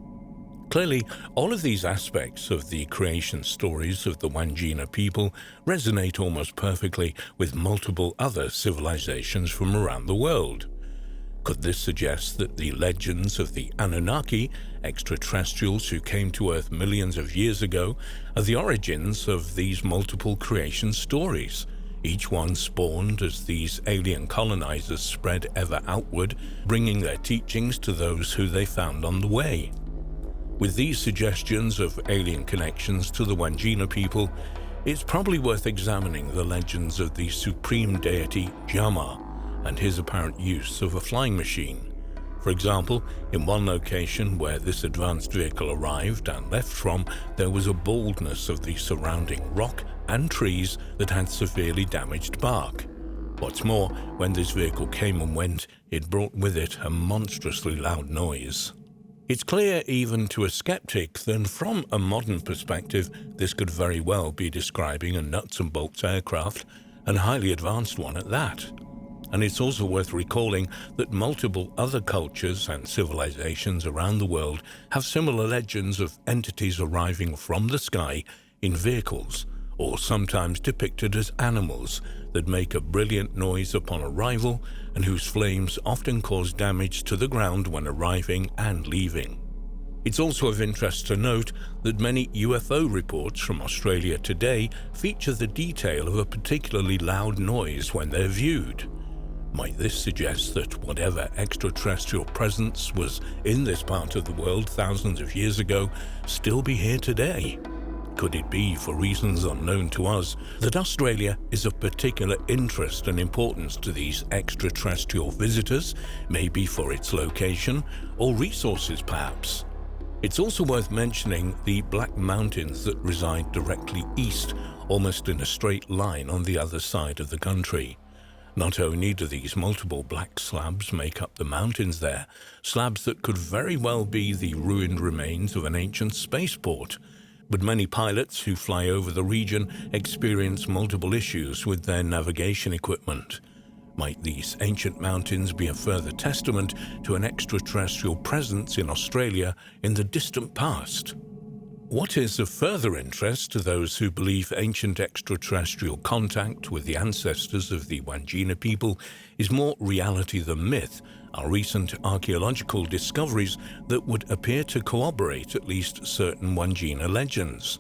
Clearly, all of these aspects of the creation stories of the Wandjina people resonate almost perfectly with multiple other civilizations from around the world. Could this suggest that the legends of the Anunnaki, extraterrestrials who came to Earth millions of years ago, are the origins of these multiple creation stories, each one spawned as these alien colonizers spread ever outward, bringing their teachings to those who they found on the way? With these suggestions of alien connections to the Wandjina people, it's probably worth examining the legends of the supreme deity Jama and his apparent use of a flying machine. For example, in one location where this advanced vehicle arrived and left from, there was a baldness of the surrounding rock and trees that had severely damaged bark. What's more, when this vehicle came and went, it brought with it a monstrously loud noise. It's clear even to a skeptic that from a modern perspective, this could very well be describing a nuts and bolts aircraft, and a highly advanced one at that. And it's also worth recalling that multiple other cultures and civilizations around the world have similar legends of entities arriving from the sky in vehicles, or sometimes depicted as animals that make a brilliant noise upon arrival and whose flames often cause damage to the ground when arriving and leaving. It's also of interest to note that many UFO reports from Australia today feature the detail of a particularly loud noise when they're viewed. Might this suggest that whatever extraterrestrial presence was in this part of the world thousands of years ago still be here today? Could it be, for reasons unknown to us, that Australia is of particular interest and importance to these extraterrestrial visitors, maybe for its location or resources perhaps? It's also worth mentioning the Black Mountains that reside directly east, almost in a straight line on the other side of the country. Not only do these multiple black slabs make up the mountains there, slabs that could very well be the ruined remains of an ancient spaceport, but many pilots who fly over the region experience multiple issues with their navigation equipment. Might these ancient mountains be a further testament to an extraterrestrial presence in Australia in the distant past? What is of further interest to those who believe ancient extraterrestrial contact with the ancestors of the Wandjina people is more reality than myth are recent archaeological discoveries that would appear to corroborate at least certain Wandjina legends.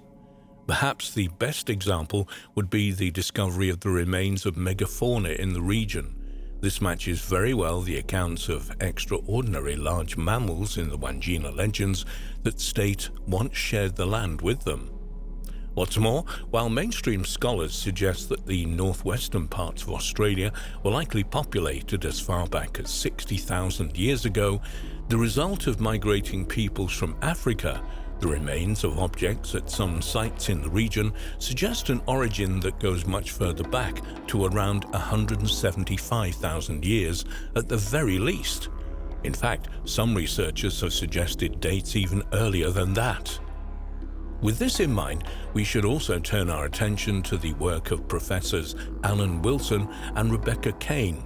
Perhaps the best example would be the discovery of the remains of megafauna in the region. This matches very well the accounts of extraordinary large mammals in the Wandjina legends that state once shared the land with them. What's more, while mainstream scholars suggest that the northwestern parts of Australia were likely populated as far back as 60,000 years ago, the result of migrating peoples from Africa, the remains of objects at some sites in the region, suggest an origin that goes much further back to around 175,000 years at the very least. In fact, some researchers have suggested dates even earlier than that. With this in mind, we should also turn our attention to the work of Professors Alan Wilson and Rebecca Kane.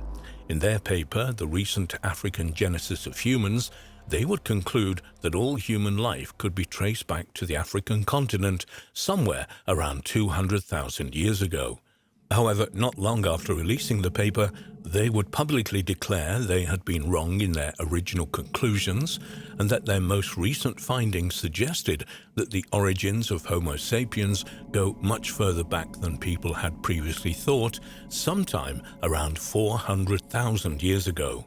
In their paper, The Recent African Genesis of Humans, they would conclude that all human life could be traced back to the African continent somewhere around 200,000 years ago. However, not long after releasing the paper, they would publicly declare they had been wrong in their original conclusions and that their most recent findings suggested that the origins of Homo sapiens go much further back than people had previously thought, sometime around 400,000 years ago.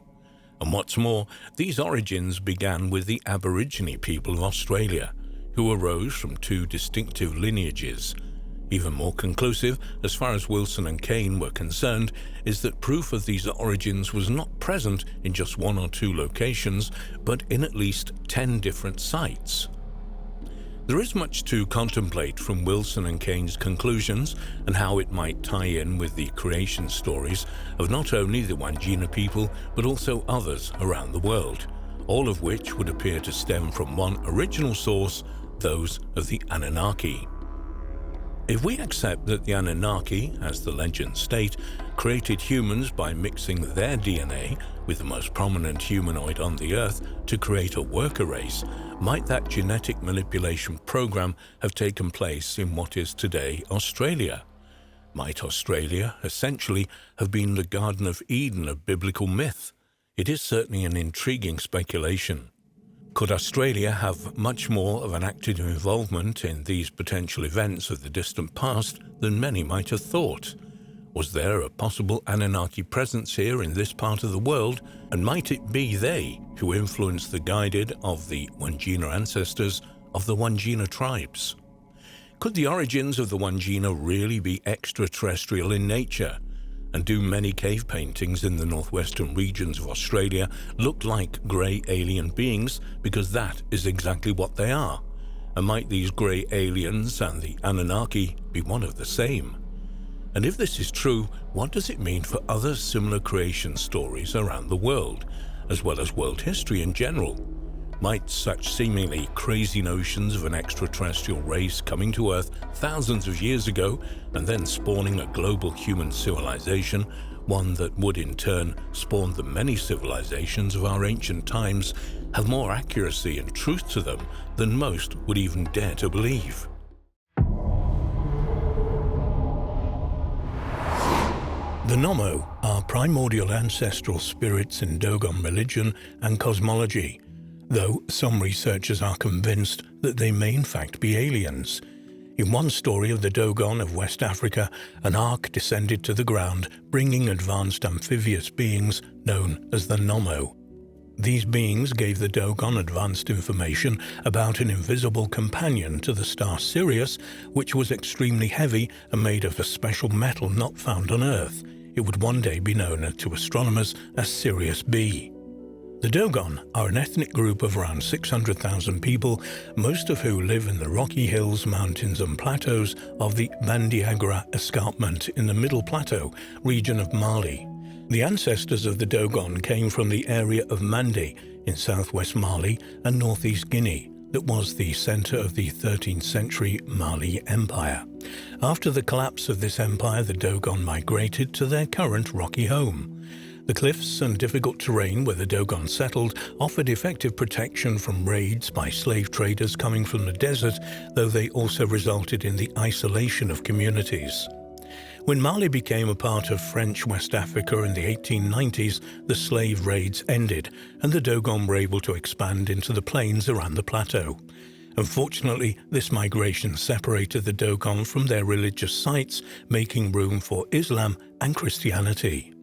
And what's more, these origins began with the Aborigine people of Australia, who arose from two distinctive lineages. Even more conclusive, as far as Wilson and Kane were concerned, is that proof of these origins was not present in just one or two locations, but in at least 10 different sites. There is much to contemplate from Wilson and Kane's conclusions and how it might tie in with the creation stories of not only the Wandjina people, but also others around the world, all of which would appear to stem from one original source, those of the Anunnaki. If we accept that the Anunnaki, as the legends state, created humans by mixing their DNA with the most prominent humanoid on the Earth to create a worker race, might that genetic manipulation program have taken place in what is today Australia? Might Australia essentially have been the Garden of Eden of biblical myth? It is certainly an intriguing speculation. Could Australia have much more of an active involvement in these potential events of the distant past than many might have thought? Was there a possible Anunnaki presence here in this part of the world, and might it be they who influenced the guided of the Wandjina ancestors of the Wandjina tribes? Could the origins of the Wandjina really be extraterrestrial in nature? And do many cave paintings in the northwestern regions of Australia look like grey alien beings, because that is exactly what they are? And might these grey aliens and the Anunnaki be one of the same? And if this is true, what does it mean for other similar creation stories around the world, as well as world history in general? Might such seemingly crazy notions of an extraterrestrial race coming to Earth thousands of years ago and then spawning a global human civilization, one that would in turn spawn the many civilizations of our ancient times, have more accuracy and truth to them than most would even dare to believe? The Nommo are primordial ancestral spirits in Dogon religion and cosmology, though some researchers are convinced that they may in fact be aliens. In one story of the Dogon of West Africa, an ark descended to the ground, bringing advanced amphibious beings known as the Nommo. These beings gave the Dogon advanced information about an invisible companion to the star Sirius, which was extremely heavy and made of a special metal not found on Earth. It would one day be known to astronomers as Sirius B. The Dogon are an ethnic group of around 600,000 people, most of who live in the rocky hills, mountains and plateaus of the Bandiagara Escarpment in the Middle Plateau region of Mali. The ancestors of the Dogon came from the area of Mande in southwest Mali and northeast Guinea that was the center of the 13th century Mali Empire. After the collapse of this empire, the Dogon migrated to their current rocky home. The cliffs and difficult terrain where the Dogon settled offered effective protection from raids by slave traders coming from the desert, though they also resulted in the isolation of communities. When Mali became a part of French West Africa in the 1890s, the slave raids ended, and the Dogon were able to expand into the plains around the plateau. Unfortunately, this migration separated the Dogon from their religious sites, making room for Islam and Christianity.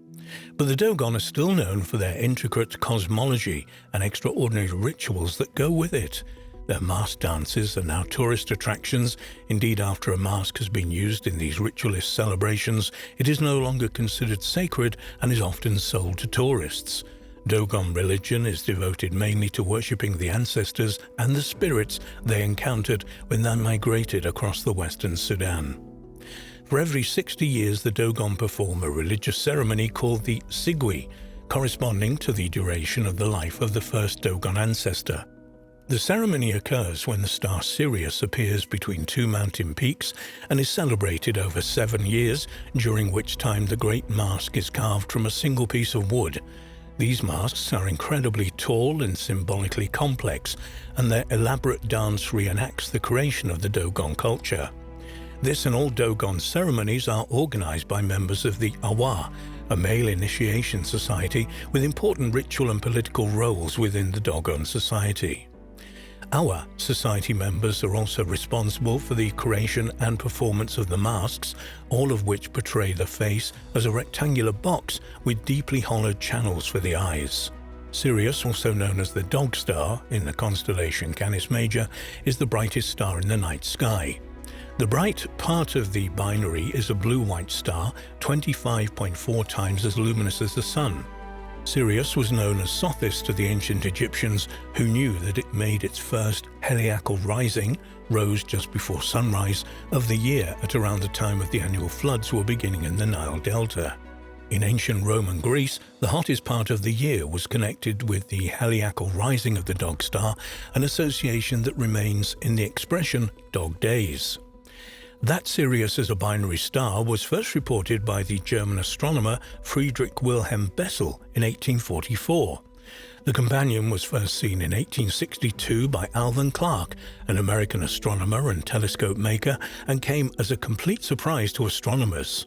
But the Dogon are still known for their intricate cosmology and extraordinary rituals that go with it. Their mask dances are now tourist attractions. Indeed, after a mask has been used in these ritualist celebrations, it is no longer considered sacred and is often sold to tourists. Dogon religion is devoted mainly to worshipping the ancestors and the spirits they encountered when they migrated across the western Sudan. For every 60 years, the Dogon perform a religious ceremony called the Sigwi, corresponding to the duration of the life of the first Dogon ancestor. The ceremony occurs when the star Sirius appears between two mountain peaks and is celebrated over 7 years, during which time the great mask is carved from a single piece of wood. These masks are incredibly tall and symbolically complex, and their elaborate dance reenacts the creation of the Dogon culture. This and all Dogon ceremonies are organized by members of the Awa, a male initiation society with important ritual and political roles within the Dogon society. Our society members are also responsible for the creation and performance of the masks, all of which portray the face as a rectangular box with deeply hollowed channels for the eyes. Sirius, also known as the Dog Star in the constellation Canis Major, is the brightest star in the night sky. The bright part of the binary is a blue-white star, 25.4 times as luminous as the Sun. Sirius was known as Sothis to the ancient Egyptians, who knew that it made its first heliacal rising, rose just before sunrise, of the year at around the time of the annual floods were beginning in the Nile Delta. In ancient Rome and Greece, the hottest part of the year was connected with the heliacal rising of the Dog Star, an association that remains in the expression Dog Days. That Sirius as a binary star was first reported by the German astronomer Friedrich Wilhelm Bessel in 1844. The companion was first seen in 1862 by Alvan Clark, an American astronomer and telescope maker, and came as a complete surprise to astronomers.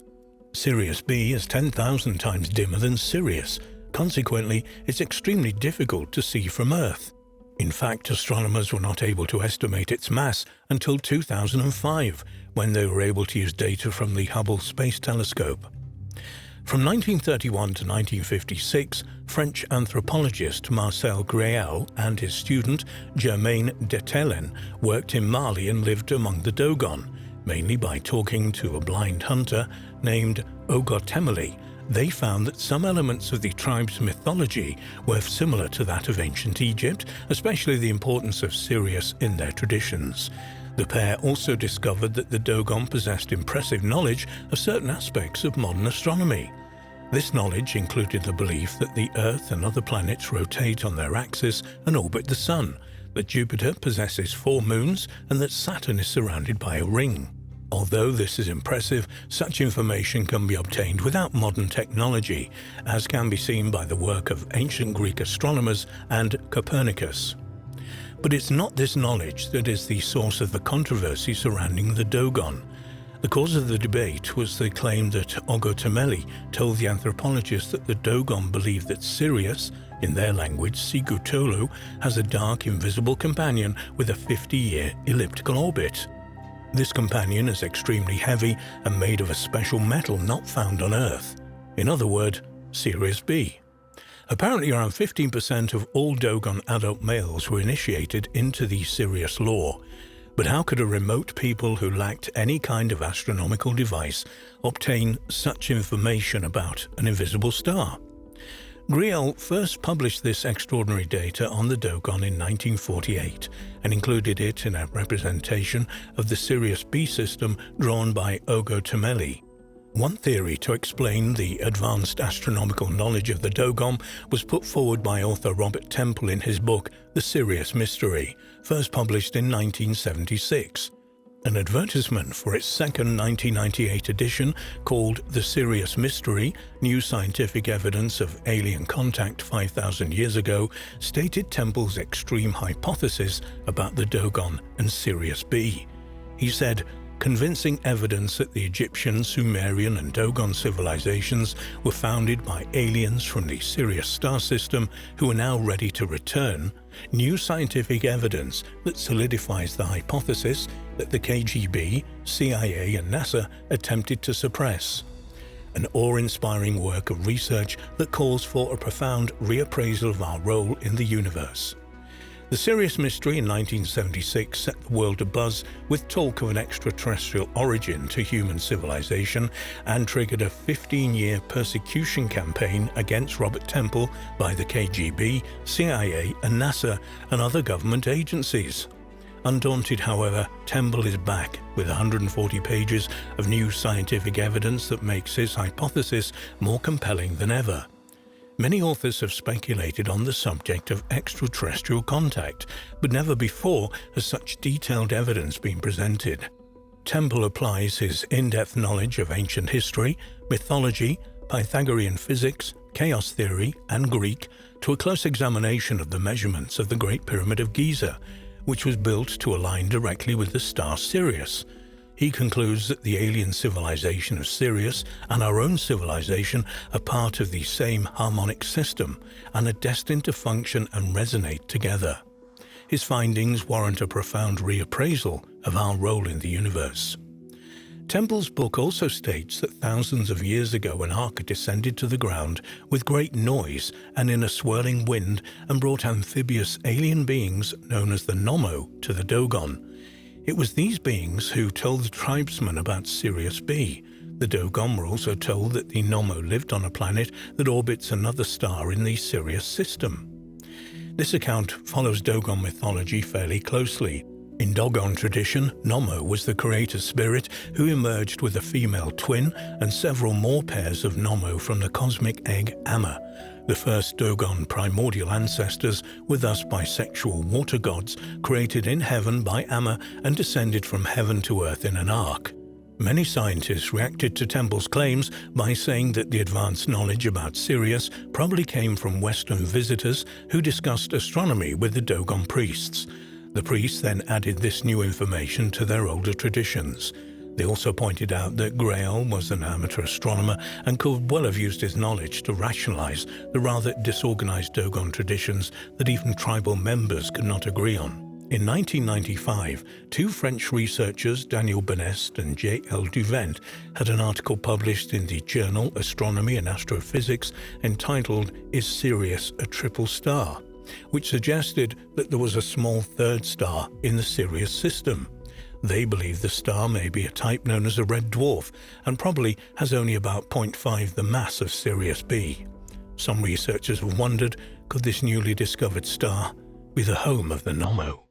Sirius B is 10,000 times dimmer than Sirius. Consequently, it's extremely difficult to see from Earth. In fact, astronomers were not able to estimate its mass until 2005, when they were able to use data from the Hubble Space Telescope. From 1931 to 1956, French anthropologist Marcel Gréal and his student Germaine Detelen worked in Mali and lived among the Dogon, mainly by talking to a blind hunter named Ogotemeli. They found that some elements of the tribe's mythology were similar to that of ancient Egypt, especially the importance of Sirius in their traditions. The pair also discovered that the Dogon possessed impressive knowledge of certain aspects of modern astronomy. This knowledge included the belief that the Earth and other planets rotate on their axis and orbit the Sun, that Jupiter possesses 4 moons, and that Saturn is surrounded by a ring. Although this is impressive, such information can be obtained without modern technology, as can be seen by the work of ancient Greek astronomers and Copernicus. But it's not this knowledge that is the source of the controversy surrounding the Dogon. The cause of the debate was the claim that Ogotemeli told the anthropologist that the Dogon believed that Sirius, in their language Sigutolu, has a dark, invisible companion with a 50-year elliptical orbit. This companion is extremely heavy and made of a special metal not found on Earth. In other words, Sirius B. Apparently around 15% of all Dogon adult males were initiated into the Sirius lore. But how could a remote people who lacked any kind of astronomical device obtain such information about an invisible star? Griel first published this extraordinary data on the Dogon in 1948 and included it in a representation of the Sirius B system drawn by Ogo Tomeli. One theory to explain the advanced astronomical knowledge of the Dogon was put forward by author Robert Temple in his book The Sirius Mystery, first published in 1976. An advertisement for its second 1998 edition, called The Sirius Mystery: New Scientific Evidence of Alien Contact 5,000 Years Ago, stated Temple's extreme hypothesis about the Dogon and Sirius B. He said, "Convincing evidence that the Egyptian, Sumerian and Dogon civilizations were founded by aliens from the Sirius star system who are now ready to return. New scientific evidence that solidifies the hypothesis that the KGB, CIA and NASA attempted to suppress. An awe-inspiring work of research that calls for a profound reappraisal of our role in the universe." The Sirius Mystery in 1976 set the world abuzz with talk of an extraterrestrial origin to human civilization and triggered a 15-year persecution campaign against Robert Temple by the KGB, CIA and NASA and other government agencies. Undaunted, however, Temple is back with 140 pages of new scientific evidence that makes his hypothesis more compelling than ever. Many authors have speculated on the subject of extraterrestrial contact, but never before has such detailed evidence been presented. Temple applies his in-depth knowledge of ancient history, mythology, Pythagorean physics, chaos theory, and Greek to a close examination of the measurements of the Great Pyramid of Giza, which was built to align directly with the star Sirius. He concludes that the alien civilization of Sirius and our own civilization are part of the same harmonic system and are destined to function and resonate together. His findings warrant a profound reappraisal of our role in the universe. Temple's book also states that thousands of years ago an ark descended to the ground with great noise and in a swirling wind and brought amphibious alien beings known as the Nommo to the Dogon. It was these beings who told the tribesmen about Sirius B. The Dogon were also told that the Nommo lived on a planet that orbits another star in the Sirius system. This account follows Dogon mythology fairly closely. In Dogon tradition, Nommo was the creator spirit who emerged with a female twin and several more pairs of Nommo from the cosmic egg Amma. The first Dogon primordial ancestors were thus bisexual water gods created in heaven by Amma and descended from heaven to earth in an ark. Many scientists reacted to Temple's claims by saying that the advanced knowledge about Sirius probably came from Western visitors who discussed astronomy with the Dogon priests. The priests then added this new information to their older traditions. They also pointed out that Grail was an amateur astronomer and could well have used his knowledge to rationalize the rather disorganized Dogon traditions that even tribal members could not agree on. In 1995, two French researchers, Daniel Benest and J.L. Duvent, had an article published in the journal Astronomy and Astrophysics entitled "Is Sirius a Triple Star?", which suggested that there was a small third star in the Sirius system. They believe the star may be a type known as a red dwarf and probably has only about 0.5 the mass of Sirius B. Some researchers have wondered, could this newly discovered star be the home of the Nommo?